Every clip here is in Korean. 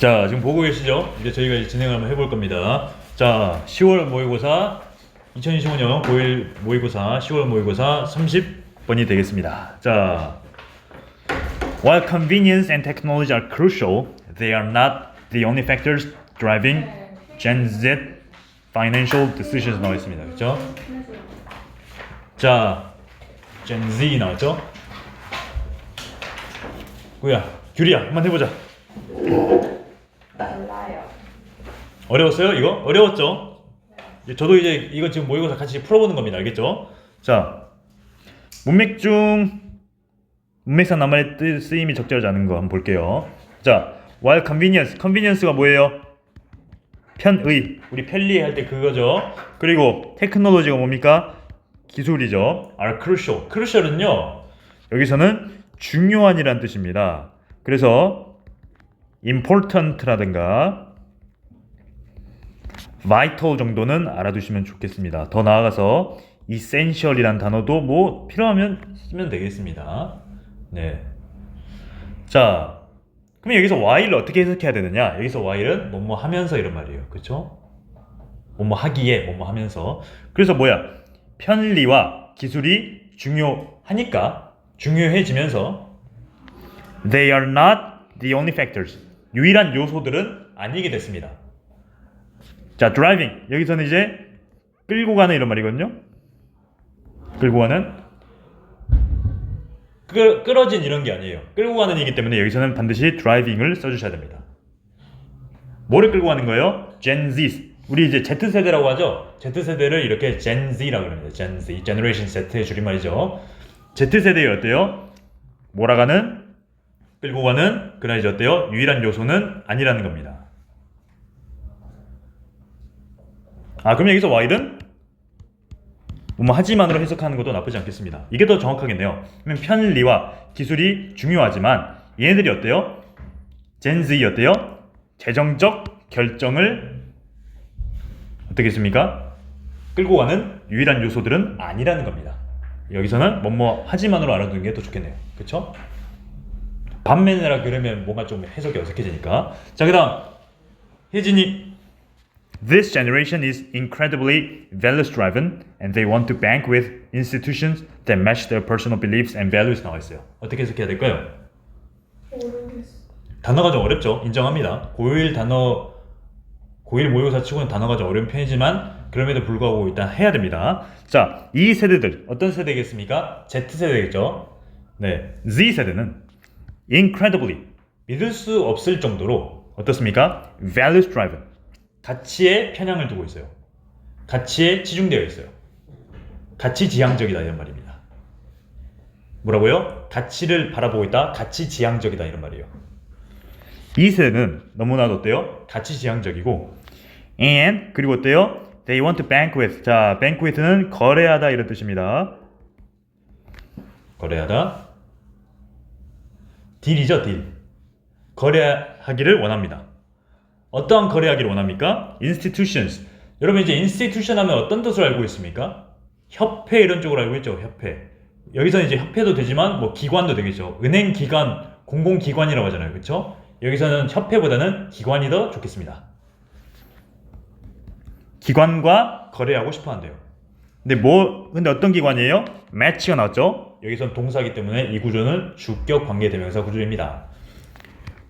자, 지금 보고 계시죠? 이제 저희가 이제 진행을 한번 해볼 겁니다. 자, 10월 모의고사 2025년 고1 모의고사 10월 모의고사 30번이 되겠습니다. 자, while convenience and technology are crucial, they are not the only factors driving Gen Z financial decisions 나와 있습니다. 그렇죠? 자, Gen Z 나왔죠? 구야, 규리야, 한번 해보자. 몰라요. 어려웠어요? 이거? 어려웠죠? 저도 이제 이거 지금 모의고사 같이 풀어보는 겁니다. 알겠죠? 자, 문맥 중 문맥상 낱말의 뜻 쓰임이 적절하지 않은 거 한번 볼게요. 자, while convenience가 뭐예요? 편의, 우리 편리할 때 그거죠. 그리고 technology가 뭡니까? 기술이죠. are crucial은요, 여기서는 중요한이란 뜻입니다. 그래서 important라든가 vital 정도는 알아두시면 좋겠습니다. 더 나아가서 essential이란 단어도 뭐 필요하면 쓰면 되겠습니다. 네. 자, 그럼 여기서 while을 어떻게 해석해야 되느냐? 여기서 while은 뭐뭐 하면서 이런 말이에요. 그렇죠? 뭐뭐 하기에 뭐뭐 하면서. 그래서 뭐야? 편리와 기술이 중요하니까, 중요해지면서 they are not the only factors, 유일한 요소들은 아니게 됐습니다. 자, driving, 여기서는 이제 끌고 가는 이런 말이거든요. 끌고 가는, 끌어진 이런 게 아니에요. 끌고 가는 이기 때문에 여기서는 반드시 driving을 써주셔야 됩니다. 뭐를 끌고 가는 거예요? Gen Z, 우리 이제 Z세대라고 하죠. Z세대를 이렇게 Gen Z라고 합니다. Gen Z, Generation Z의 줄임말이죠. Z세대에 어때요? 몰아가는, 끌고 가는, 그러나 이제 어때요? 유일한 요소는 아니라는 겁니다. 아, 그럼 여기서 while은 뭐뭐 하지만으로 해석하는 것도 나쁘지 않겠습니다. 이게 더 정확하겠네요. 그러면 편리와 기술이 중요하지만 얘네들이 어때요? Gen Z 어때요? 재정적 결정을 어떻게 했습니까? 끌고 가는 유일한 요소들은 아니라는 겁니다. 여기서는 뭐뭐 하지만으로 알아두는 게 더 좋겠네요. 그렇죠? 반면이라 그러면 뭔가 좀 해석이 어색해지니까. 자, 그 다음 혜진이, This generation is incredibly values driven and they want to bank with institutions that match their personal beliefs and values 나와 있어요. 어떻게 해석해야 될까요? 모르겠어. 단어가 좀 어렵죠. 인정합니다. 고1 모의고사 치고는 단어가 좀 어려운 편이지만 그럼에도 불구하고 일단 해야 됩니다. 자, 이 세대들 어떤 세대겠습니까? Z세대겠죠. 네, Z세대는 incredibly, 믿을 수 없을 정도로 어떻습니까? values driven, 가치에 편향을 두고 있어요. 가치에 치중되어 있어요. 가치 지향적이다 이런 말입니다. 뭐라고요? 가치를 바라보고 있다, 가치 지향적이다 이런 말이에요. 이 세대는 너무나도 어때요? 가치 지향적이고 and 그리고 어때요? They want to bank with. 자, bank with는 거래하다 이런 뜻입니다. 거래하다. 딜이죠, 딜. 거래하기를 원합니다. 어떠한 거래하기를 원합니까? institutions. 여러분 이제 institution 하면 어떤 뜻을 알고 있습니까? 협회 이런 쪽으로 알고 있죠, 협회. 여기서는 이제 협회도 되지만 뭐 기관도 되겠죠. 은행 기관, 공공기관이라고 하잖아요. 그렇죠? 여기서는 협회보다는 기관이 더 좋겠습니다. 기관과 거래하고 싶어 한대요. 근데 어떤 기관이에요? match가 나왔죠? 여기선 동사이기 때문에 이 구조는 주격 관계대명사 구조입니다.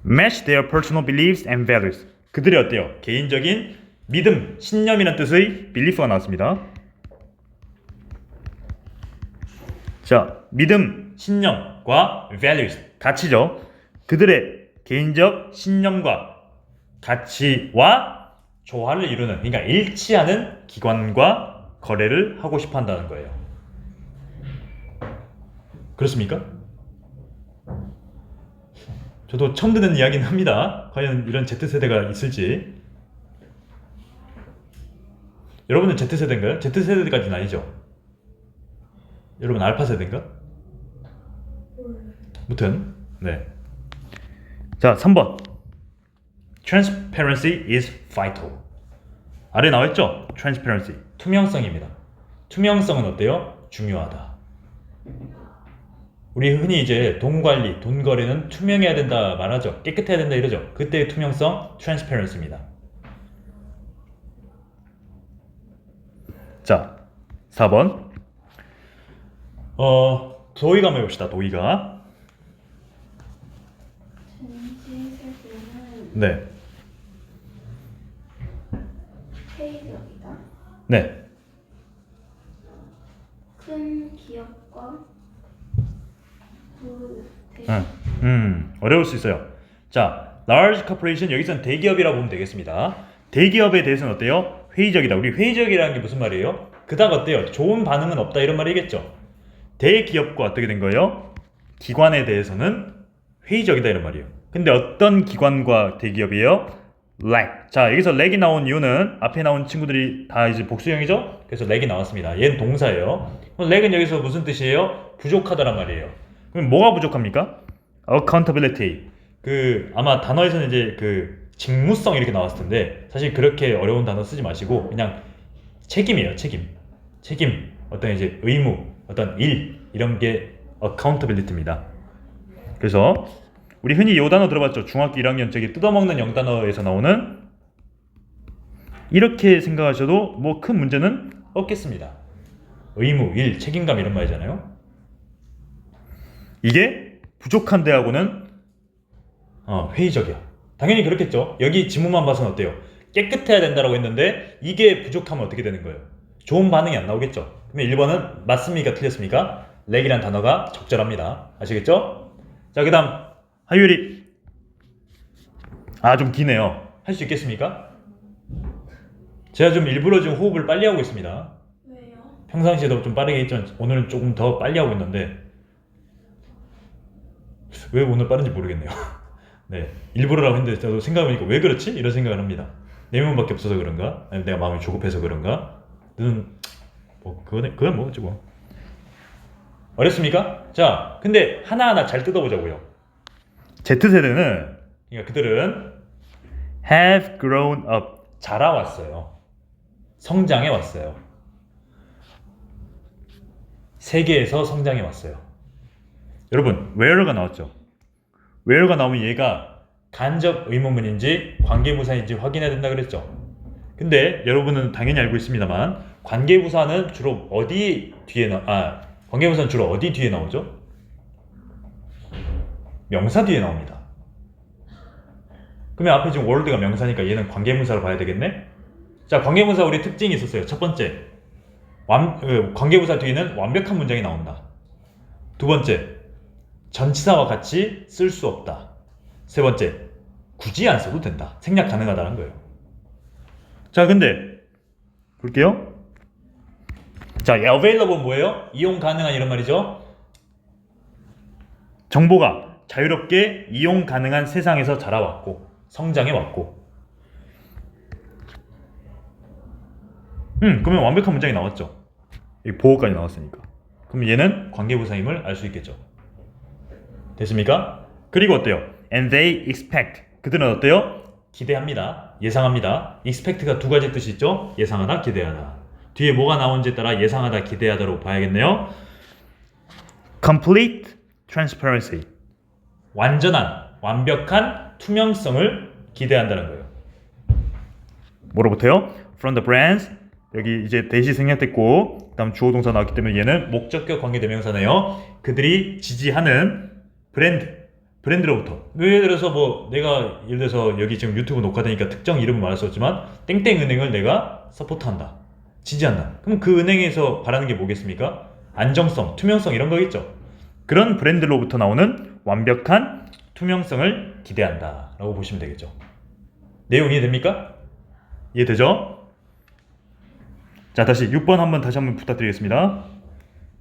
match their personal beliefs and values. 그들이 어때요? 개인적인 믿음, 신념이라는 뜻의 believe가 나왔습니다. 자, 믿음, 신념과 values, 가치죠. 그들의 개인적 신념과 가치와 조화를 이루는, 그러니까 일치하는 기관과 거래를 하고 싶어 한다는 거예요. 그렇습니까? 저도 처음 듣는 이야기는 합니다. 과연 이런 Z세대가 있을지. 여러분은 Z세대인가요? Z세대까지는 아니죠? 여러분 알파세대인가? 무튼 네. 자, 3번 Transparency is vital. 아래 나와있죠? Transparency, 투명성입니다. 투명성은 어때요? 중요하다. 우리 흔히 이제 돈 관리, 돈 거래는 투명해야 된다 말하죠. 깨끗해야 된다 이러죠. 그때의 투명성, transparency입니다. 자, 4번. 도의가 한번 해봅시다. 도의가. 전시세계는 네. 회의적이다. 네. 큰 기업과 어려울 수 있어요. 자, large corporation 여기서는 대기업이라고 보면 되겠습니다. 대기업에 대해서는 어때요? 회의적이다. 우리 회의적이라는 게 무슨 말이에요? 그닥 어때요? 좋은 반응은 없다 이런 말이겠죠. 대기업과 어떻게 된 거예요? 기관에 대해서는 회의적이다 이런 말이에요. 근데 어떤 기관과 대기업이에요? lack. 자, 여기서 lack이 나온 이유는 앞에 나온 친구들이 다 이제 복수형이죠? 그래서 lack이 나왔습니다. 얘는 동사예요. 그럼 lack은 여기서 무슨 뜻이에요? 부족하다란 말이에요. 그럼 뭐가 부족합니까? accountability. 그 아마 단어에서는 이제 그 직무성 이렇게 나왔을 텐데 사실 그렇게 어려운 단어 쓰지 마시고 그냥 책임이에요. 책임. 어떤 이제 의무, 어떤 일 이런 게 accountability입니다. 그래서 우리 흔히 이 단어 들어봤죠? 중학교 1학년 저기 뜯어먹는 영단어에서 나오는 이렇게 생각하셔도 뭐 큰 문제는 없겠습니다. 의무, 일, 책임감 이런 말이잖아요. 이게 부족한 대하고는 회의적이야. 당연히 그렇겠죠. 여기 지문만 봐서는 어때요? 깨끗해야 된다고 했는데 이게 부족하면 어떻게 되는 거예요? 좋은 반응이 안 나오겠죠. 그러면 1번은 맞습니까? 틀렸습니까? 렉이란 단어가 적절합니다. 아시겠죠? 자, 그 다음 하유리. 좀 기네요. 할 수 있겠습니까? 제가 좀 일부러 좀 호흡을 빨리 하고 있습니다. 왜요? 평상시에도 좀 빠르게 했지만 오늘은 조금 더 빨리 하고 있는데 왜 오늘 빠른지 모르겠네요. 네, 일부러라고 했는데 저도 생각해보니까 왜 그렇지? 이런 생각을 합니다. 내 몸밖에 없어서 그런가? 아니면 내가 마음이 조급해서 그런가? 그건 뭐지 뭐. 어렵습니까? 자, 근데 하나하나 잘 뜯어보자고요. Z세대는 그러니까 그들은 have grown up 자라왔어요. 성장해 왔어요. 세계에서 성장해 왔어요. 여러분, where가 나왔죠? where가 나오면 얘가 간접 의문문인지 관계부사인지 확인해야 된다 그랬죠. 근데 여러분은 당연히 알고 있습니다만 관계부사는 주로 어디 뒤에 관계부사는 주로 어디 뒤에 나오죠? 명사 뒤에 나옵니다. 그러면 앞에 지금 월드가 명사니까 얘는 관계문사로 봐야 되겠네? 자, 관계문사 우리 특징이 있었어요. 첫 번째, 관계부사 뒤에는 완벽한 문장이 나온다. 두 번째, 전치사와 같이 쓸 수 없다. 세 번째, 굳이 안 써도 된다. 생략 가능하다는 거예요. 자, 근데 볼게요. 자, available 뭐예요? 이용 가능한 이런 말이죠. 정보가 자유롭게 이용 가능한 세상에서 자라왔고 성장해왔고 그러면 완벽한 문장이 나왔죠. 보호까지 나왔으니까. 그럼 얘는 관계부사임을 알 수 있겠죠. 됐습니까? 그리고 어때요? And they expect. 그들은 어때요? 기대합니다. 예상합니다. expect가 두 가지 뜻이 있죠. 예상하다, 기대하다. 뒤에 뭐가 나온지에 따라 예상하다, 기대하다로 봐야겠네요. Complete transparency. 완벽한 투명성을 기대한다는 거예요. 뭐로부터요? From the brands. 여기 이제 대시 생략됐고 그다음 주어 동사 나왔기 때문에 얘는 목적격 관계 대명사네요. 그들이 지지하는 브랜드로부터. 예를 들어서 뭐 내가 예를 들어서 여기 지금 유튜브 녹화되니까 특정 이름을 말할 수 없지만 땡땡 은행을 내가 서포트한다. 지지한다. 그럼 그 은행에서 바라는 게 뭐겠습니까? 안정성, 투명성 이런 거겠죠. 그런 브랜드로부터 나오는 완벽한 투명성을 기대한다 라고 보시면 되겠죠. 내용 이해됩니까? 이해되죠? 자, 다시 6번 다시 한번 부탁드리겠습니다.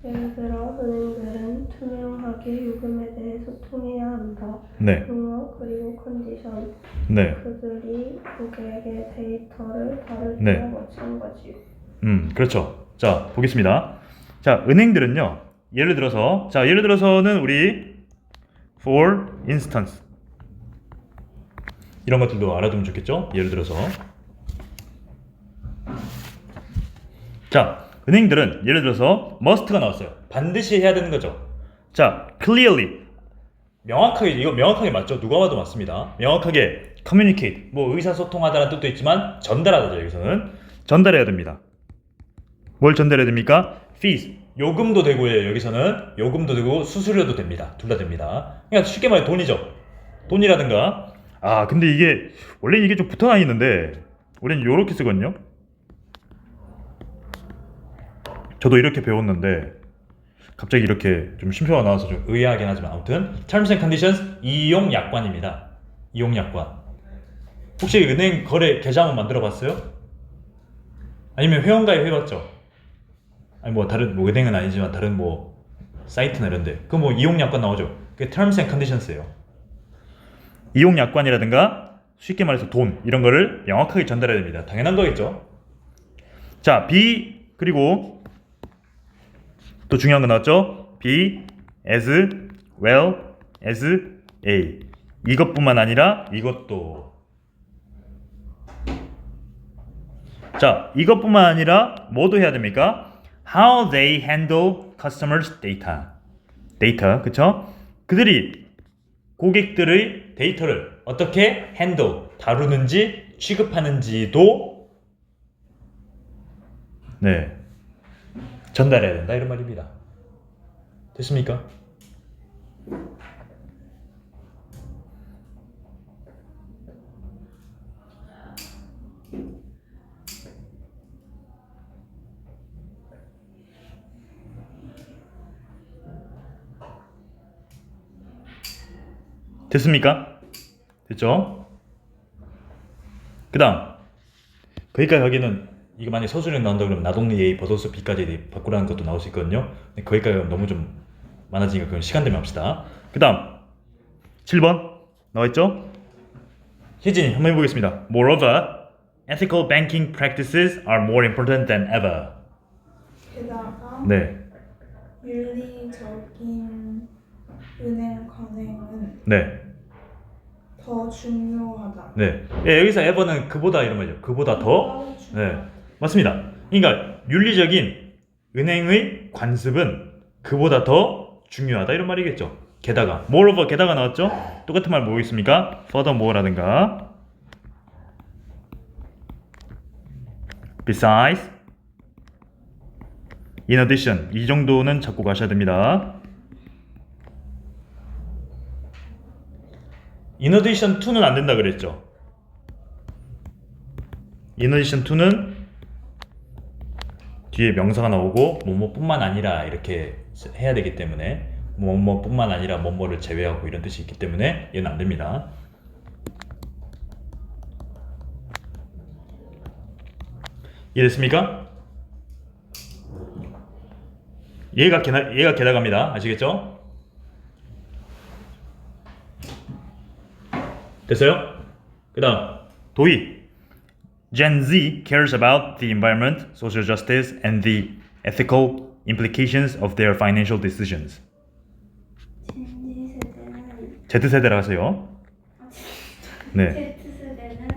예를 들어 은행들은 투명하게 요금에 대해서 통해야 한다. 네. 용어 그리고 컨디션. 네. 그들이 고객의 데이터를 다룰 네. 때와 마찬가지요. 그렇죠. 자, 보겠습니다. 자, 은행들은요. 예를 들어서는 우리 for instance 이런 것들도 알아두면 좋겠죠? 예를 들어서 자, 은행들은 예를 들어서 must가 나왔어요. 반드시 해야 되는 거죠. 자, clearly 명확하게 이거 명확하게 맞죠? 누가 봐도 맞습니다. 명확하게 communicate 뭐 의사소통하다는 뜻도 있지만 전달하다죠. 여기서는 전달해야 됩니다. 뭘 전달해야 됩니까? fees 요금도 되고요. 여기서는 요금도 되고 수수료도 됩니다. 둘 다 됩니다. 그러니까 쉽게 말해 돈이죠. 돈이라든가 아 근데 이게 원래 이게 좀 붙어 다니는데 우리는 요렇게 쓰거든요. 저도 이렇게 배웠는데 갑자기 이렇게 좀 쉼표가 나와서 좀 의아하긴 하지만 아무튼 Terms and Conditions 이용 약관입니다. 이용 약관. 혹시 은행 거래 계좌 한번 만들어 봤어요? 아니면 회원가입 해봤죠? 아니 뭐 다른 뭐 은행은 아니지만 다른 뭐 사이트나 이런데 그 뭐 이용 약관 나오죠? 그게 Terms and Conditions예요. 이용 약관이라든가 쉽게 말해서 돈 이런 거를 명확하게 전달해야 됩니다. 당연한 거겠죠? 자, B 그리고 또 중요한 거 나왔죠? be as well as A 이것뿐만 아니라 이것도 자 이것뿐만 아니라 뭐도 해야 됩니까? How they handle customers' data 그쵸? 그들이 고객들의 데이터를 어떻게 handle 다루는지 취급하는지도 네 전달해야 된다 이런 말입니다. 됐습니까? 됐습니까? 됐죠? 그 다음 거기까지 가기는 이거 만약에 서술형 나온다 그러면 나동리 A 버더스 B까지 바꾸라는 것도 나올 수 있거든요. 근데 거기까지 가면 너무 좀 많아지니까 그건 시간 되면 합시다. 그 다음 7번 나와있죠? 희진이 한번 해보겠습니다. Moreover, ethical banking practices are more important than ever. 게다가 네, 윤리적인 은행 관행은 네, 더 중요하다. 네. 예, 여기서 ever는 그보다 이런 거죠. 그보다 더. 네, 맞습니다. 그러니까 윤리적인 은행의 관습은 그보다 더 중요하다 이런 말이겠죠. 게다가 moreover 게다가 나왔죠? 똑같은 말 뭐 있습니까? furthermore라든가 besides in addition 이 정도는 잡고 가셔야 됩니다. in addition to는 안 된다 그랬죠. in addition to는 뒤에 명사가 나오고 뭐뭐뿐만 아니라 이렇게 해야 되기 때문에 뭐뭐뿐만 아니라 뭐뭐를 제외하고 이런 뜻이 있기 때문에 얘는 안 됩니다. 이해됐습니까? 얘가 게다가입니다. 아시겠죠? 됐어요? 그 다음 도희 Gen Z cares about the environment, social justice, and the ethical implications of their financial decisions. 젠지 세대는 Z세대라 하세요. 네, Z세대는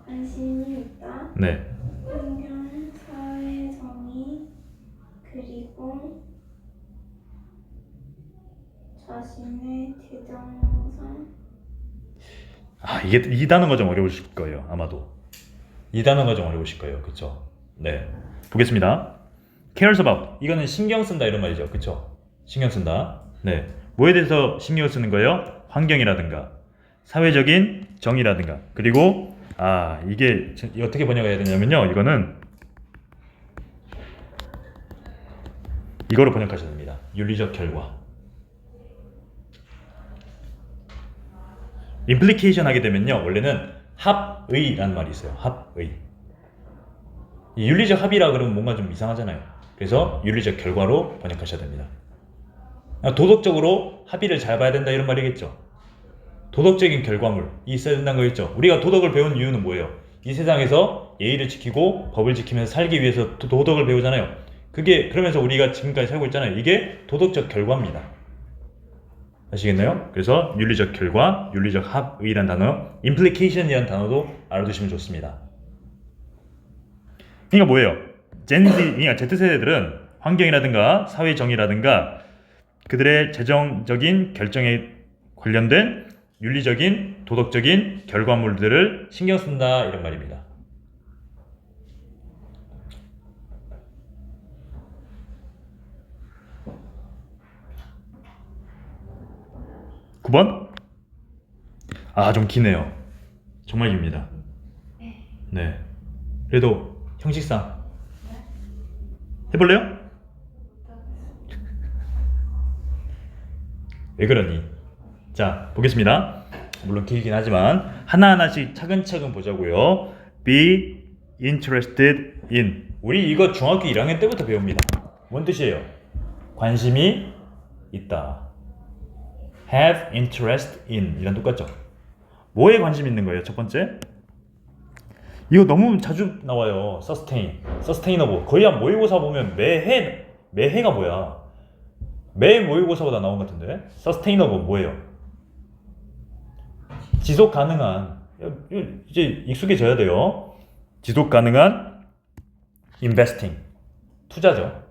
관심이 있다. 네, 환경, 사회 정의, 그리고 자신의 대정상. 아 이게 이 단어가 좀 어려우실 거예요. 아마도 이 단어가 좀 어려우실 거예요. 그쵸? 네, 보겠습니다. cares about 이거는 신경 쓴다 이런 말이죠. 그쵸? 신경 쓴다. 네, 뭐에 대해서 신경을 쓰는 거예요? 환경이라든가 사회적인 정의라든가 그리고 이게 어떻게 번역해야 되냐면요. 이거는 이거로 번역하셔야 됩니다. 윤리적 결과. 임플리케이션 하게 되면요. 원래는 합의라는 말이 있어요. 합의. 이 윤리적 합의라 그러면 뭔가 좀 이상하잖아요. 그래서 윤리적 결과로 번역하셔야 됩니다. 도덕적으로 합의를 잘 봐야 된다 이런 말이겠죠. 도덕적인 결과물이 있어야 된다는 거겠죠. 우리가 도덕을 배운 이유는 뭐예요? 이 세상에서 예의를 지키고 법을 지키면서 살기 위해서 도덕을 배우잖아요. 그게 그러면서 우리가 지금까지 살고 있잖아요. 이게 도덕적 결과입니다. 아시겠나요? 그래서 윤리적 결과, 윤리적 합의란 단어, implication이라는 단어도 알아두시면 좋습니다. 그러니까 뭐예요? 그러니까 Z세대들은 환경이라든가 사회 정의라든가 그들의 재정적인 결정에 관련된 윤리적인, 도덕적인 결과물들을 신경 쓴다 이런 말입니다. (9번) 아, 좀 기네요. 정말 깁니다. 네. 그래도 형식상 해볼래요? 왜 그러니? 자, 보겠습니다. 물론 길긴 하지만 하나하나씩 차근차근 보자고요. Be interested in. 우리 이거 중학교 1학년 때부터 배웁니다. 뭔 뜻이에요? 관심이 있다. Have interest in 이랑 똑같죠? 뭐에 관심 있는 거예요? 첫 번째. 이거 너무 자주 나와요. sustain, sustainable. 거의 한 모의고사 보면 매해가 뭐야? 매 모의고사보다 나온 것 같은데. sustainable 뭐예요? 지속 가능한. 이제 익숙해져야 돼요. 지속 가능한 investing, 투자죠.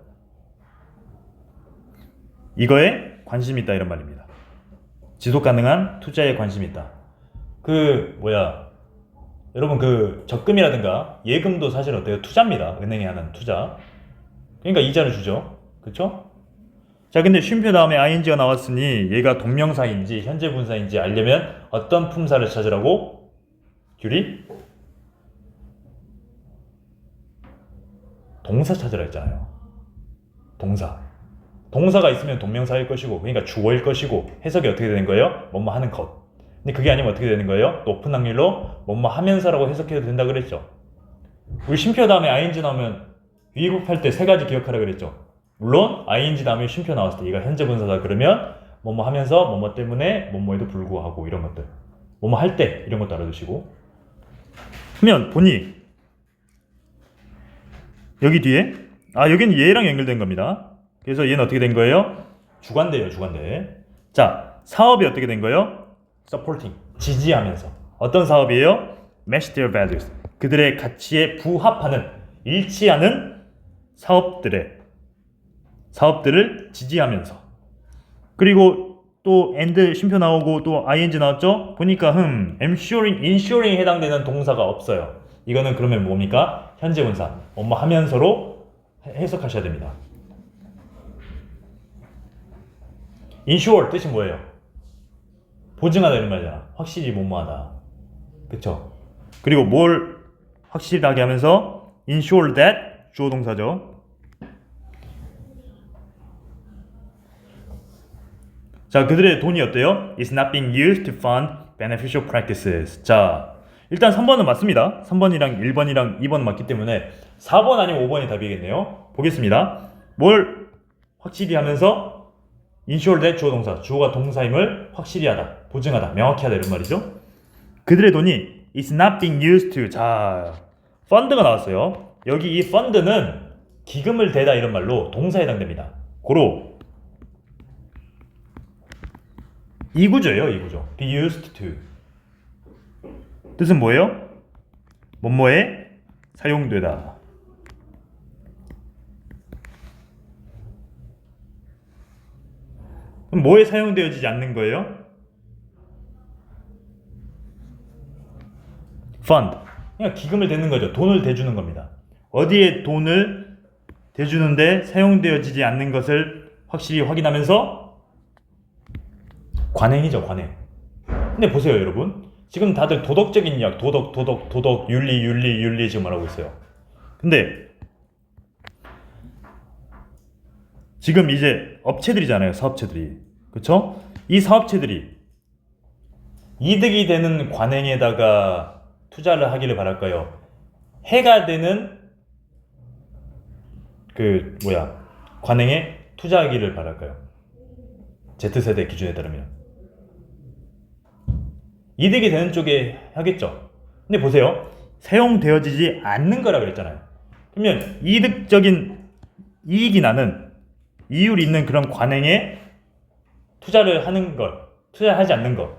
이거에 관심이 있다 이런 말입니다. 지속 가능한 투자에 관심이 있다. 여러분 그 적금이라든가 예금도 사실 어때요? 투자입니다. 은행에 하는 투자. 그러니까 이자를 주죠. 그렇죠? 자, 근데 쉼표 다음에 ing가 나왔으니 얘가 동명사인지 현재 분사인지 알려면 어떤 품사를 찾으라고? 규리? 동사 찾으라 했잖아요. 동사가 있으면 동명사일 것이고, 그러니까 주어일 것이고, 해석이 어떻게 되는 거예요? 뭐뭐 하는 것. 근데 그게 아니면 어떻게 되는 거예요? 높은 확률로 뭐뭐 하면서라고 해석해도 된다 그랬죠. 우리 쉼표 다음에 ing 나오면 위급할 때 세 가지 기억하라 그랬죠. 물론 ing 다음에 쉼표 나왔을 때 얘가 현재 분사다 그러면 뭐뭐 하면서 뭐뭐 때문에 뭐뭐에도 불구하고 이런 것들, 뭐뭐 할 때 이런 것도 알아두시고. 그러면 보니 여기 뒤에 여기는 얘랑 연결된 겁니다. 그래서 얘는 어떻게 된 거예요? 주관대예요. 주관대. 자, 사업이 어떻게 된 거예요? supporting, 지지하면서. 어떤 사업이에요? match their values, 그들의 가치에 부합하는, 일치하는 사업들을 지지하면서. 그리고 또 and 쉼표 나오고 또 ing 나왔죠? 보니까 ensuring에 해당되는 동사가 없어요. 이거는 그러면 뭡니까? 현재 분사, 뭐뭐 하면서로 해석하셔야 됩니다. ensure 뜻이 뭐예요? 보증하다 이런 말이잖아. 확실히 뭐뭐하다. 그쵸? 그리고 뭘 확실하게 하면서 ensure that 주어 동사죠. 자, 그들의 돈이 어때요? is not being used to fund beneficial practices. 자, 일단 3번은 맞습니다. 3번이랑 1번이랑 2번은 맞기 때문에 4번 아니면 5번이 답이겠네요. 보겠습니다. 뭘 확실히 하면서 ensure that 주어 동사, 주어가 동사임을 확실히 하다, 보증하다, 명확히 하다 이런 말이죠. 그들의 돈이 is not being used to. 자, fund가 나왔어요. 여기 이 fund는 기금을 대다 이런 말로 동사에 해당됩니다. 고로 이 구조예요. 이 구조. be used to. 뜻은 뭐예요? 뭐뭐에 사용되다. 그럼 뭐에 사용되어지지 않는 거예요? fund. 그냥 기금을 대는 거죠. 돈을 대주는 겁니다. 어디에 돈을 대주는데 사용되어지지 않는 것을 확실히 확인하면서 관행이죠. 관행. 근데 보세요 여러분. 지금 다들 도덕적인 이야기, 도덕, 윤리 지금 말하고 있어요. 근데 지금 이제 업체들이잖아요. 사업체들이. 그쵸? 이 사업체들이 이득이 되는 관행에다가 투자를 하기를 바랄까요? 해가 되는 관행에 투자하기를 바랄까요? Z세대 기준에 따르면 이득이 되는 쪽에 하겠죠. 근데 보세요. 사용되어지지 않는 거라 그랬잖아요. 그러면 이득적인 이익이 나는 이율이 있는 그런 관행에 투자를 하는 것, 투자하지 않는 것,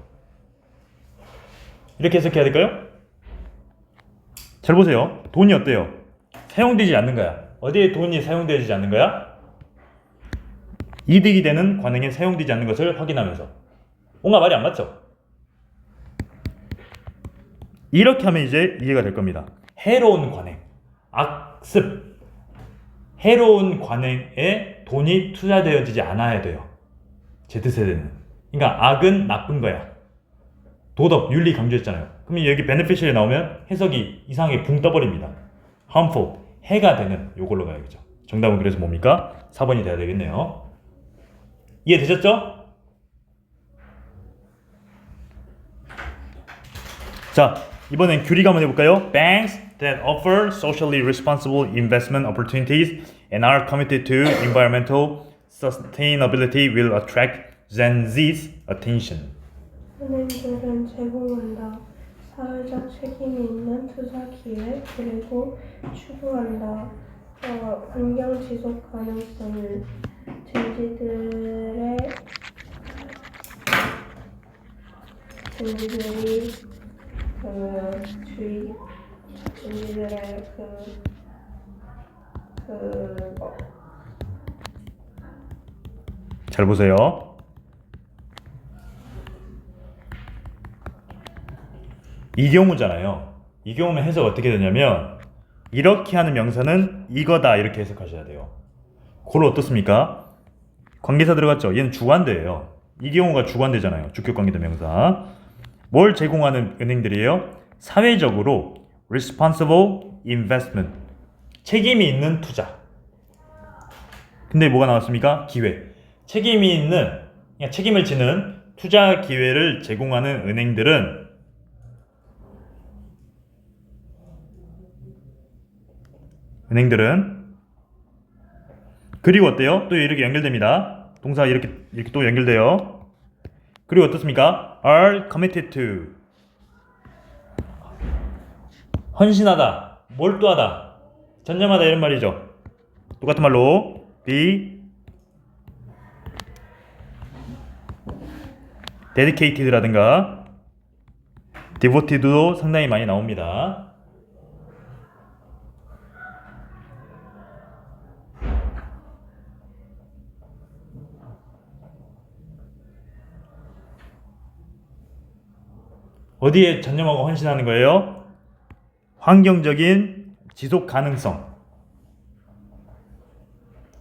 이렇게 해석해야 될까요? 잘 보세요. 돈이 어때요? 사용되지 않는 거야. 어디에 돈이 사용되지 않는 거야? 이득이 되는 관행에 사용되지 않는 것을 확인하면서. 뭔가 말이 안 맞죠? 이렇게 하면 이제 이해가 될 겁니다. 해로운 관행, 악습, 해로운 관행에 돈이 투자되어지지 않아야 돼요. Z세대는. 그러니까 악은 나쁜 거야. 도덕, 윤리 강조했잖아요. 그럼 여기 beneficial이 나오면 해석이 이상하게 붕 떠버립니다. harmful, 해가 되는 요걸로 가야겠죠. 정답은 그래서 뭡니까? 4번이 돼야 되겠네요. 이해되셨죠? 자, 이번엔 규리가 한번 해볼까요? Banks that offer socially responsible investment opportunities and are committed to environmental sustainability will attract Gen Z's attention. 은행들은 제공한다. 사회적 책임이 있는 투자 기회 그리고 추구한다. 환경 지속 가능성을 젠지들이 주의 젠지들의 잘 보세요. 이 경우잖아요. 이 경우는 해석 어떻게 되냐면 이렇게 하는 명사는 이거다 이렇게 해석하셔야 돼요. 그걸 어떻습니까? 관계사 들어갔죠? 얘는 주관대예요. 이 경우가 주관대잖아요. 주격 관계대 명사. 뭘 제공하는 은행들이에요? 사회적으로 responsible investment, 책임이 있는 투자. 근데 뭐가 나왔습니까? 기회. 책임이 있는, 그냥 책임을 지는 투자 기회를 제공하는 은행들은 그리고 어때요? 또 이렇게 연결됩니다. 동사 이렇게 또 연결돼요. 그리고 어떻습니까? are committed to, 헌신하다, 몰두하다, 전념하다 이런 말이죠. 똑같은 말로 be dedicated라든가 devoted도 상당히 많이 나옵니다. 어디에 전념하고 헌신하는 거예요? 환경적인 지속 가능성.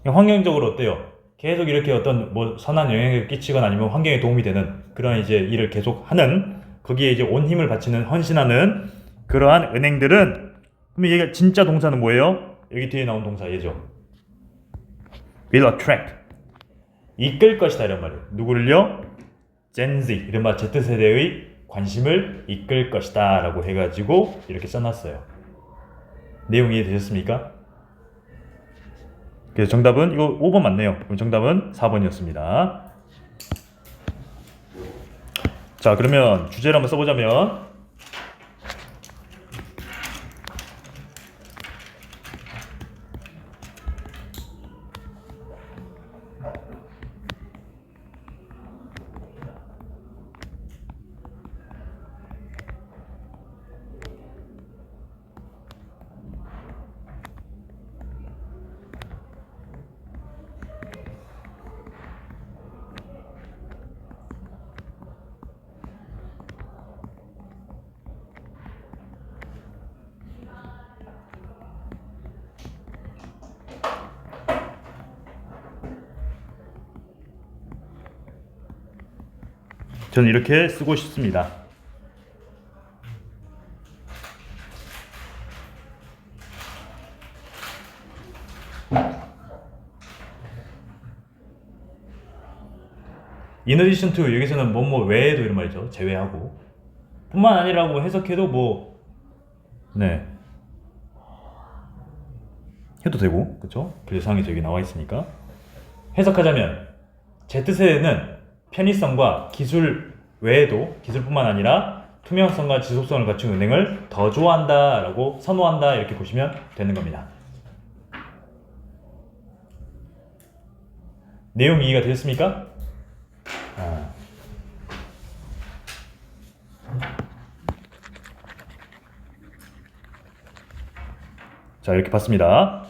환경적으로 어때요? 계속 이렇게 어떤 뭐 선한 영향을 끼치거나 아니면 환경에 도움이 되는 그런 이제 일을 계속 하는, 거기에 이제 온 힘을 바치는, 헌신하는 그러한 은행들은, 그럼 얘가 진짜 동사는 뭐예요? 여기 뒤에 나온 동사 얘죠. will attract, 이끌 것이다 이런 말이에요. 누구를요? Gen Z, 이른바 Z세대의 관심을 이끌 것이다 라고 해가지고 이렇게 써놨어요. 내용 이해되셨습니까? 그래서 정답은 이거 5번 맞네요. 그럼 정답은 4번이었습니다. 자, 그러면 주제를 한번 써보자면 저는 이렇게 쓰고 싶습니다. In addition to, 여기서는 뭐뭐 외에도 이런 말이죠. 제외하고. 뿐만 아니라고 해석해도 뭐 네, 해도 되고, 그쵸? 교재상에 저기 나와 있으니까. 해석하자면 Z세대는 편의성과 기술 외에도, 기술뿐만 아니라 투명성과 지속성을 갖춘 은행을 더 좋아한다 라고 선호한다 이렇게 보시면 되는 겁니다. 내용 이해가 되셨습니까? 자, 이렇게 봤습니다.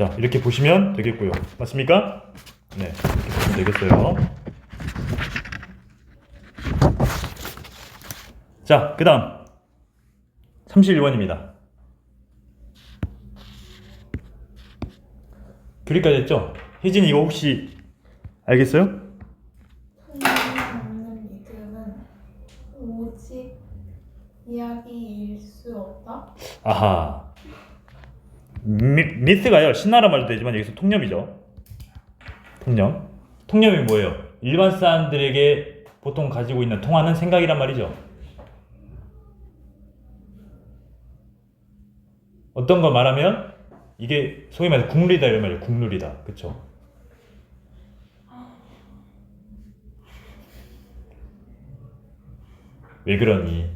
자, 이렇게 보시면 되겠고요. 맞습니까? 네, 이렇게 보시면 되겠어요. 자, 그 다음 31번입니다. 교리까지 했죠? 혜진 이거 혹시 알겠어요? 통념이 없는 믿음은 오직 이야기일 수 없다. 아하. 미스가요, 신나라 말도 되지만 여기서 통념이죠. 통념. 통념이 뭐예요? 일반 사람들에게 보통 가지고 있는 통하는 생각이란 말이죠. 어떤 걸 말하면 이게 소위 말해서 국룰이다 이런 말이에요. 국룰이다. 그쵸? 왜 그러니?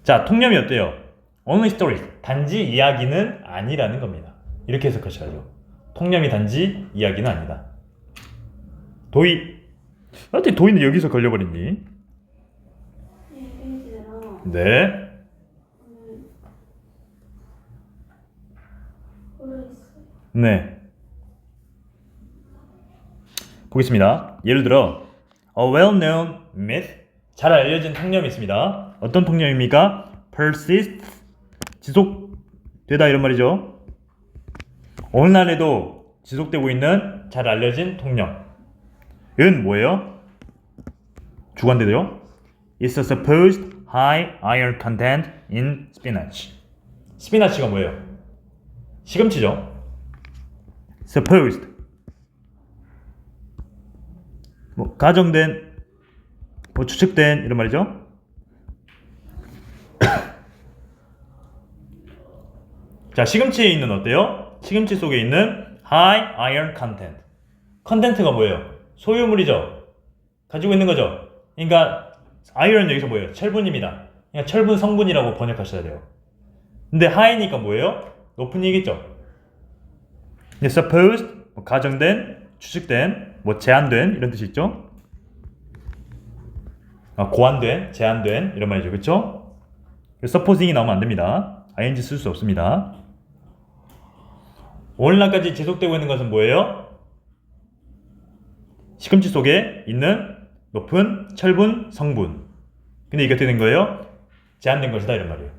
자, 통념이 어때요? Only stories. 단지 이야기는 아니라는 겁니다. 이렇게 해석하셔야죠. 통념이 단지 이야기는 아니다. 도희. 어떻게 도희는 여기서 걸려버렸니? 1페이지랑 네. 모르겠어요. 네. 보겠습니다. 예를 들어 A well-known myth. 잘 알려진 통념이 있습니다. 어떤 통념입니까? Persist. 지속되다 이런 말이죠. 오늘날에도 지속되고 있는 잘 알려진 통념. 은 뭐예요? 주관되죠? It's a supposed high iron content in spinach. 스피나치가 뭐예요? 시금치죠. Supposed. 뭐 가정된, 뭐 추측된 이런 말이죠. 자, 시금치에 있는 어때요? 시금치 속에 있는 high iron content. 컨텐트가 뭐예요? 소유물이죠. 가지고 있는 거죠. 그러니까 iron 여기서 뭐예요? 철분입니다. 그러니까 철분 성분이라고 번역하셔야 돼요. 근데 high니까 뭐예요? 높은 얘기죠. supposed, 뭐 가정된, 추측된, 뭐 제한된 이런 뜻이 있죠. 고안된, 제한된 이런 말이죠. 그렇죠? supposing이 나오면 안 됩니다. ing 쓸 수 없습니다. 오늘날까지 지속되고 있는 것은 뭐예요? 시금치 속에 있는 높은 철분 성분. 근데 이게 어떻게 된 거예요? 제한된 것이다 이런 말이에요.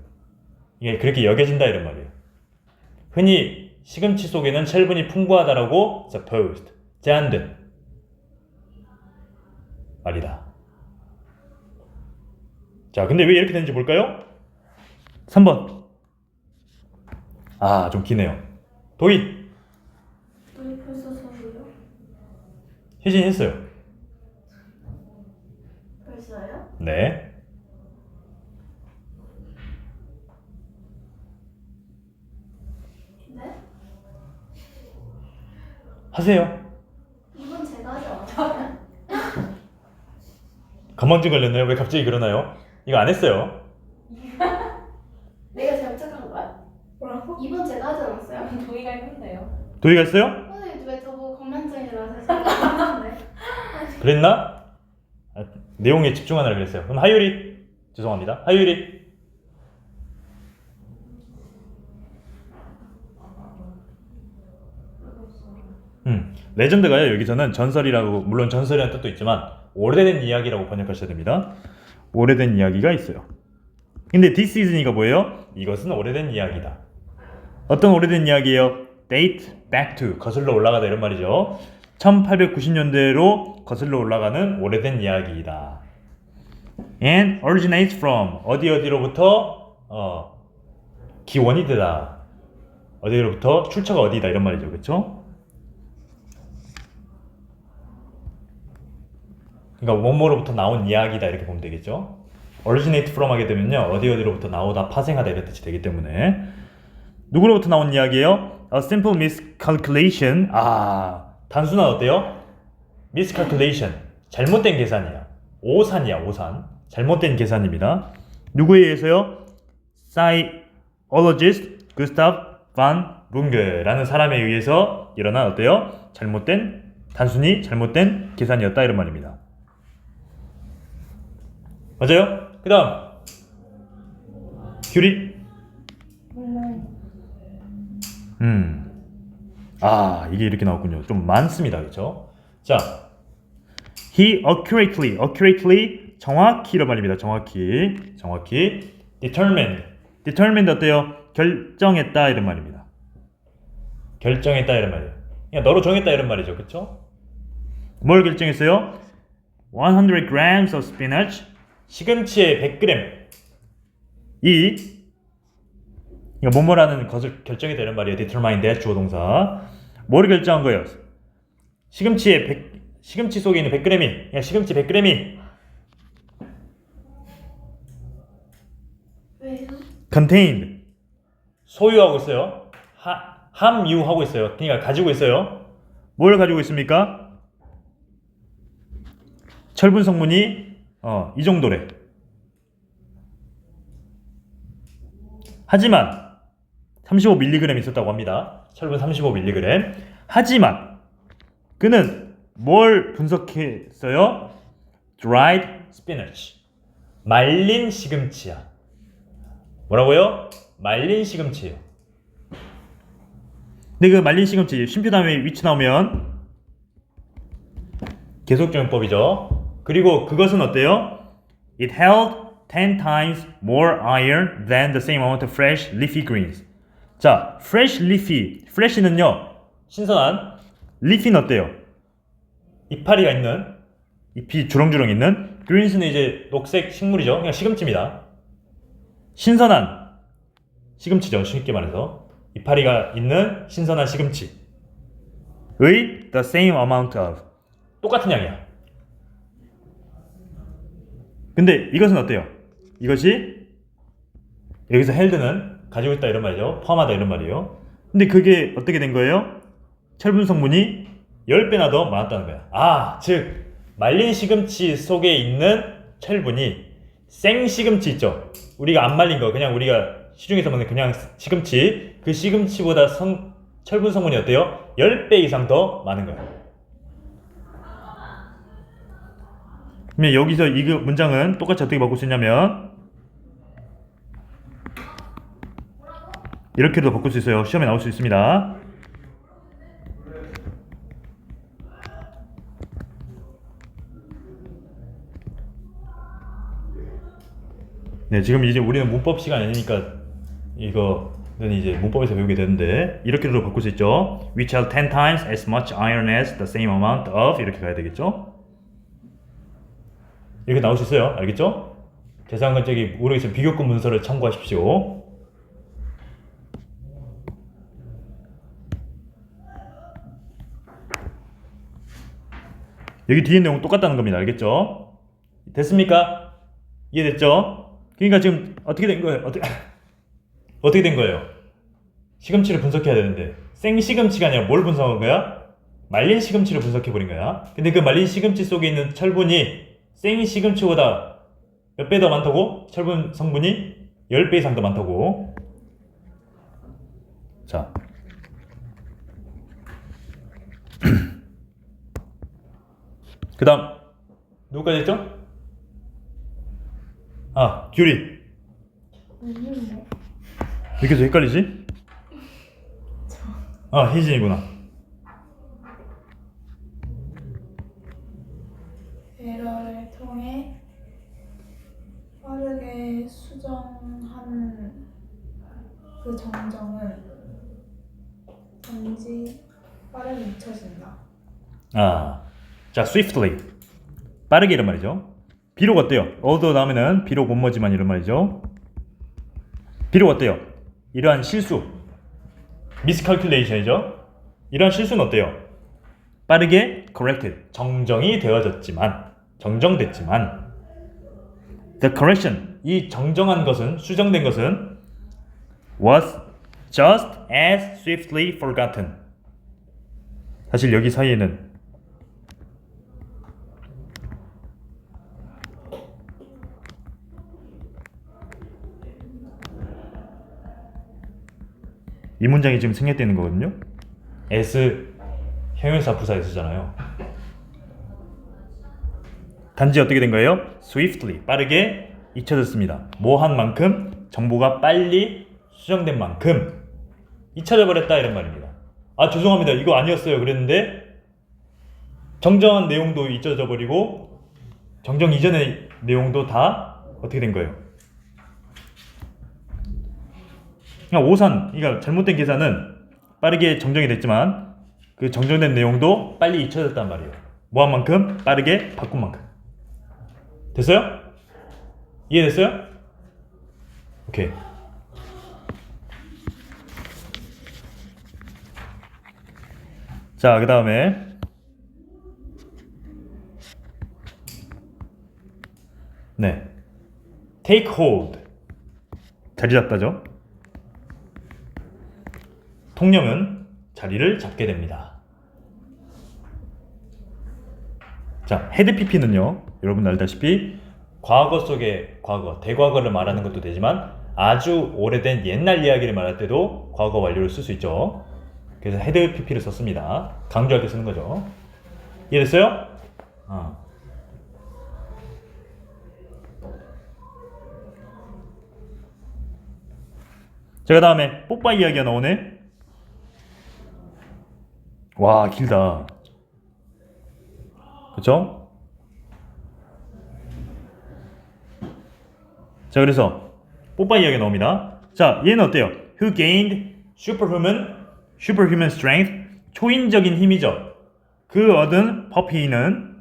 이게 그렇게 여겨진다 이런 말이에요. 흔히 시금치 속에는 철분이 풍부하다라고 supposed, 제한된 말이다. 자, 근데 왜 이렇게 되는지 볼까요? 3번. 좀 기네요. 도희. 벌써 서고요? 혜진이 했어요. 벌써요? 네. 네? 하세요. 이건 제가 하지 않아요. 건망증 걸렸나요? 왜 갑자기 그러나요? 이거 안 했어요. 내가 잘못한 거야? 뭐라고? 이번 제가 하지 않았어요? 동의가 했는데요. 도희가 했어요? 선생님 왜 저보고 건망증이라서 생각하는데? 그랬나? 내용에 집중하느라 그랬어요. 그럼 하율이. 죄송합니다. 하율이. 레전드가요, 여기서는 전설이라고, 물론 전설이라는 뜻도 있지만 오래된 이야기라고 번역하셔야 됩니다. 오래된 이야기가 있어요. 근데 this is니까 뭐예요? 이것은 오래된 이야기다. 어떤 오래된 이야기예요? date back to, 거슬러 올라가다 이런 말이죠. 1890년대로 거슬러 올라가는 오래된 이야기이다. and originates from, 어디로부터 기원이 되다. 어디로부터 출처가 어디다 이런 말이죠. 그렇죠? 그러니까 원모로부터 나온 이야기다 이렇게 보면 되겠죠. originate from 하게 되면요, 어디로부터 나오다, 파생하다 이런 뜻이 되기 때문에 누구로부터 나온 이야기예요? A simple miscalculation. 단순한 어때요? miscalculation. 잘못된 계산이야. 오산이야, 오산. 잘못된 계산입니다. 누구에 의해서요? Psychologist Gustav van Runge라는 사람에 의해서 일어난 어때요? 단순히 잘못된 계산이었다 이런 말입니다. 맞아요? 그 다음 규리. 몰라요. 아, 이게 이렇게 나왔군요. 좀 많습니다. 그렇죠? 자, he accurately 정확히란 말입니다. 정확히 determined 어때요? 결정했다 이런 말입니다. 결정했다 이런 말이에요. 그냥 너로 정했다 이런 말이죠. 그렇죠? 뭘 결정했어요? 100 grams of spinach 시금치의 100g 이거 뭐뭐라는 것을 결정했다 이런 말이에요. determine that 주어 동사. 뭐를 결정한 거예요? 시금치 속에 있는 100g이 그냥 시금치 100g이 왜요? contained 소유하고 있어요. 함유하고 있어요. 그러니까 가지고 있어요. 뭘 가지고 있습니까? 철분 성분이 이 정도래. 하지만 35mg 있었다고 합니다. 철분 35mg. 하지만 그는 뭘 분석했어요? dried spinach. 말린 시금치야. 뭐라고요? 말린 시금치예요. 근데 그 말린 시금치 쉼표 다음에 위치 나오면 계속적용법이죠. 그리고 그것은 어때요? It held 10 times more iron than the same amount of fresh leafy greens. 자, fresh leafy. fresh는요, 신선한. leafy는 어때요? 이파리가 있는, 잎이 주렁주렁 있는. greens는 이제 녹색 식물이죠. 그냥 시금치입니다. 신선한 시금치죠. 쉽게 말해서. 이파리가 있는 신선한 시금치의 the same amount of. 똑같은 양이야. 근데 이것은 어때요? 이것이 여기서 held는 가지고 있다 이런 말이죠. 포함하다 이런 말이에요. 근데 그게 어떻게 된 거예요? 철분 성분이 10배나 더 많았다는 거야. 아, 즉 말린 시금치 속에 있는 철분이 생 시금치 있죠. 우리가 안 말린 거, 그냥 우리가 시중에서 먹는 그냥 시금치, 그 시금치보다 철분 성분이 어때요? 10배 이상 더 많은 거야. 그러면 여기서 이 문장은 똑같이 어떻게 바꿀 수 있냐면 이렇게도 바꿀 수 있어요. 시험에 나올 수 있습니다. 네, 지금 이제 우리는 문법 시간이 아니니까 이거는 이제 문법에서 배우게 되는데 이렇게도 바꿀 수 있죠. Which held 10 times as much iron as the same amount of 이렇게 가야 되겠죠. 이렇게 나올 수 있어요. 알겠죠? 대상은 저기 모르겠지만 비교급 문서를 참고하십시오. 여기 뒤에 내용 똑같다는 겁니다. 알겠죠? 됐습니까? 이해됐죠? 그러니까 지금 어떻게 된 거예요? 어떻게 된 거예요? 시금치를 분석해야 되는데 생시금치가 아니라 뭘 분석한 거야? 말린 시금치를 분석해버린 거야. 근데 그 말린 시금치 속에 있는 철분이 생시금치보다 몇 배 더 많다고? 철분 성분이 10배 이상 더 많다고. 자, 그 다음 누구까지 했죠? 아, 규리. 없는데? 이렇게 해서 헷갈리지? 아, 희진이구나. 에러를 통해 빠르게 수정한 그 정정은 단지 빠르게 잊혀진다. 아, 자, swiftly. 빠르게 이런 말이죠. 비록 어때요? although 다음에는 비록 뭐뭐지만 이런 말이죠. 비록 어때요? 이러한 실수, miscalculation이죠. 이러한 실수는 어때요? 빠르게 corrected, 정정이 되어졌지만, 정정됐지만 the correction, 이 정정한 것은, 수정된 것은 was just as swiftly forgotten. 사실 여기 사이에는 이 문장이 지금 생략되는 거거든요. as 형용사 부사에 쓰잖아요. 단지 어떻게 된 거예요? swiftly, 빠르게 잊혀졌습니다. 뭐 한 만큼? 정보가 빨리 수정된 만큼 잊혀져 버렸다 이런 말입니다. 아 죄송합니다 이거 아니었어요 그랬는데 정정한 내용도 잊혀져 버리고 정정 이전의 내용도 다 어떻게 된 거예요? 그냥 오산, 그러니까 잘못된 계산은 빠르게 정정이 됐지만 그 정정된 내용도 빨리 잊혀졌단 말이에요. 뭐 한 만큼? 빠르게 바꾼 만큼. 됐어요? 이해됐어요? 오케이. 자, 그 다음에 네, take hold 자리 잡다죠. 통념은 자리를 잡게 됩니다. 자, 헤드 PP는요, 여러분 알다시피 과거 속의 과거, 대과거를 말하는 것도 되지만 아주 오래된 옛날 이야기를 말할 때도 과거 완료를 쓸 수 있죠. 그래서 헤드 PP를 썼습니다. 강조할 때 쓰는 거죠. 이해됐어요? 자, 그 다음에 뽀빠 이야기가 나오네. 와, 길다. 그쵸? 자, 그래서 뽀빠 이야기가 나옵니다. 자, 얘는 어때요? Who gained superhuman strength? 초인적인 힘이죠. 그 얻은 퍼피는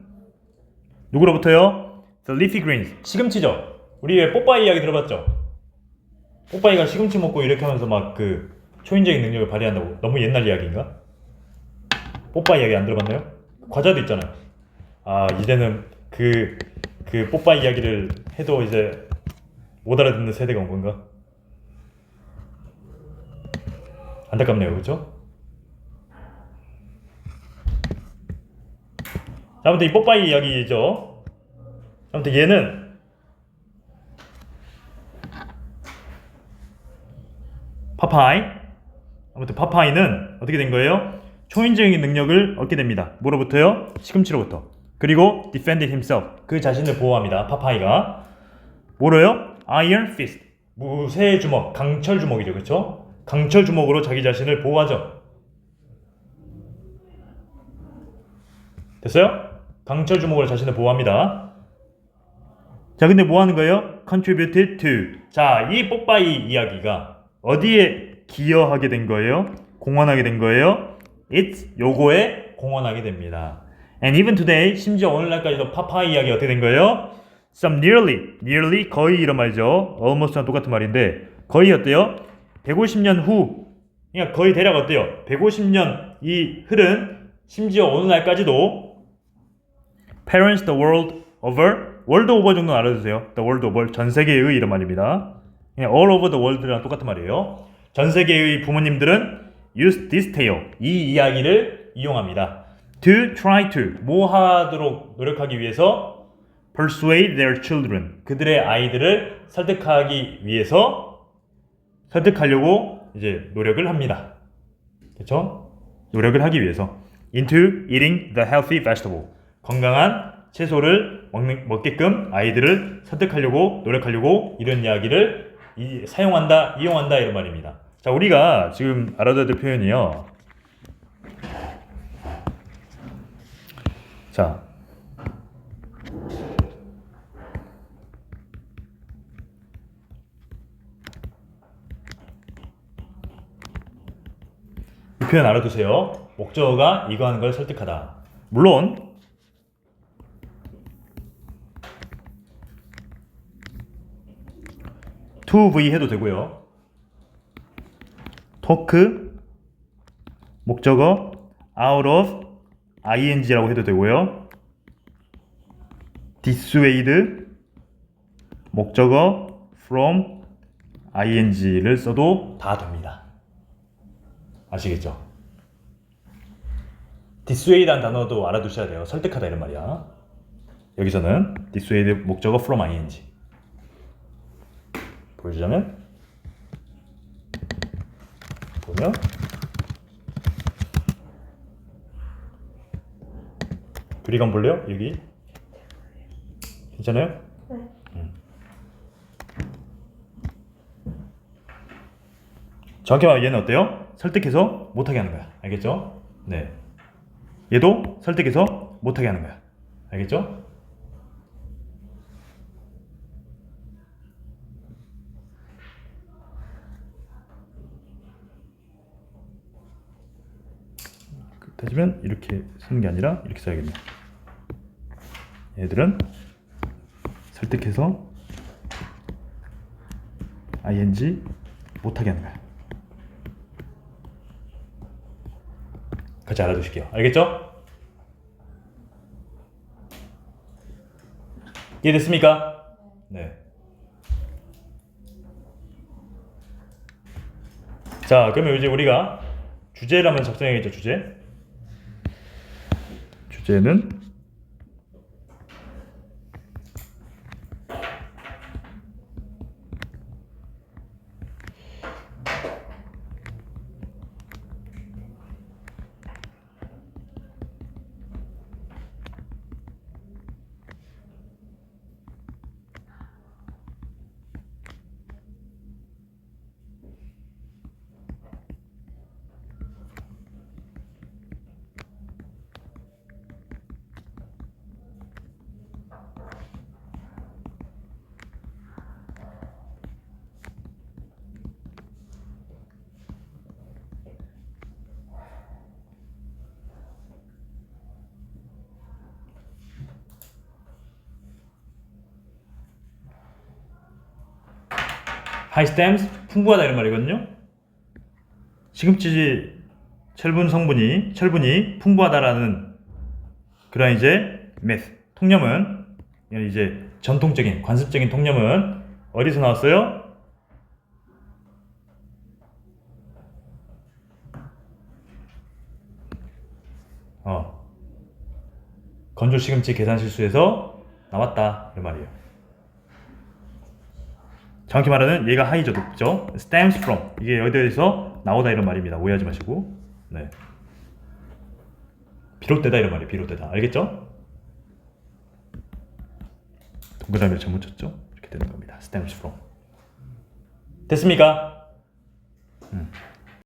누구로부터요? The leafy greens. 시금치죠. 우리 왜 뽀빠이 이야기 들어봤죠? 뽀빠이가 시금치 먹고 이렇게 하면서 막 그 초인적인 능력을 발휘한다고. 너무 옛날 이야기인가? 뽀빠이 이야기 안 들어봤나요? 과자도 있잖아요. 아, 이제는 그 뽀빠이 이야기를 해도 이제 못 알아듣는 세대가 온 건가? 안타깝네요, 그렇죠? 아무튼 이 뽀빠이 이야기죠. 아무튼 얘는 파파이. 아무튼 파파이는 어떻게 된 거예요? 초인적인 능력을 얻게 됩니다. 뭐로부터요? 시금치로부터. 그리고 defended himself. 그 자신을 보호합니다. 파파이가. 뭐로요? Iron fist. 무쇠 주먹, 강철 주먹이죠, 그렇죠? 강철 주먹으로 자기 자신을 보호하죠. 됐어요? 강철 주먹으로 자신을 보호합니다. 자, 근데 뭐 하는 거예요? Contributed to. 자, 이 뽀빠이 이야기가 어디에 기여하게 된 거예요? 공헌하게 된 거예요? It's 요거에 공헌하게 됩니다. And even today, 심지어 오늘날까지도 파파이 이야기 어떻게 된 거예요? Some nearly 거의 이런 말이죠. almost랑 똑같은 말인데 거의 어때요? 150년 후, 그러니까 거의 대략 어때요? 150년 이 흐른 심지어 오늘날까지도 parents the world over, world over 정도는 알아두세요. the world over, 전 세계의 이런 말입니다. 그냥 all over the world랑 똑같은 말이에요. 전 세계의 부모님들은 use this tale, 이 이야기를 이용합니다. to try to, 뭐 하도록 노력하기 위해서 persuade their children, 그들의 아이들을 설득하기 위해서 설득하려고 이제 노력을 합니다. 그렇죠? 노력을 하기 위해서 into eating the healthy vegetable, 건강한 채소를 먹게끔 아이들을 설득하려고 노력하려고 이런 이야기를 사용한다, 이용한다 이런 말입니다. 자, 우리가 지금 알아둬야 될 표현이요. 자, 이 표현 알아두세요. 목적어가 이거 하는 걸 설득하다. 물론 to v 해도 되고요. talk 목적어 out of ing라고 해도 되고요. dissuade 목적어 from ing를 써도 다 됩니다. 아시겠죠? dissuade라는 단어도 알아두셔야 돼요. 설득하다 이런 말이야. 여기서는 dissuade 목적어 from ing. 보여주자면 보면 둘이 간 볼래요? 여기 괜찮아요? 네. 정확히 말하면 얘는 어때요? 설득해서 못하게 하는 거야. 알겠죠? 네. 얘도 설득해서 못하게 하는 거야. 알겠죠? 따지면 이렇게 쓰는 게 아니라 이렇게 써야겠네. 얘들은 설득해서 ing 못하게 하는 거야. 같이 알아두실게요. 알겠죠? 이해됐습니까? 네. 자, 그러면 이제 우리가 주제를 한번 작성해야겠죠. 주제는 high stems 풍부하다 이런 말이거든요. 시금치 철분이 풍부하다라는 그런 이제 myth 통념은 이제 전통적인 관습적인 통념은 어디서 나왔어요? 건조 시금치 계산 실수에서 나왔다 이 말이에요. 정확히 말하는 얘가 하이죠, 높죠. stems from 이게 어디에서 나오다 이런 말입니다. 오해하지 마시고. 네. 비롯되다 이런 말이에요. 비롯되다. 알겠죠? 동그라미를 잘못 쳤죠? 이렇게 되는 겁니다. stems from. 됐습니까?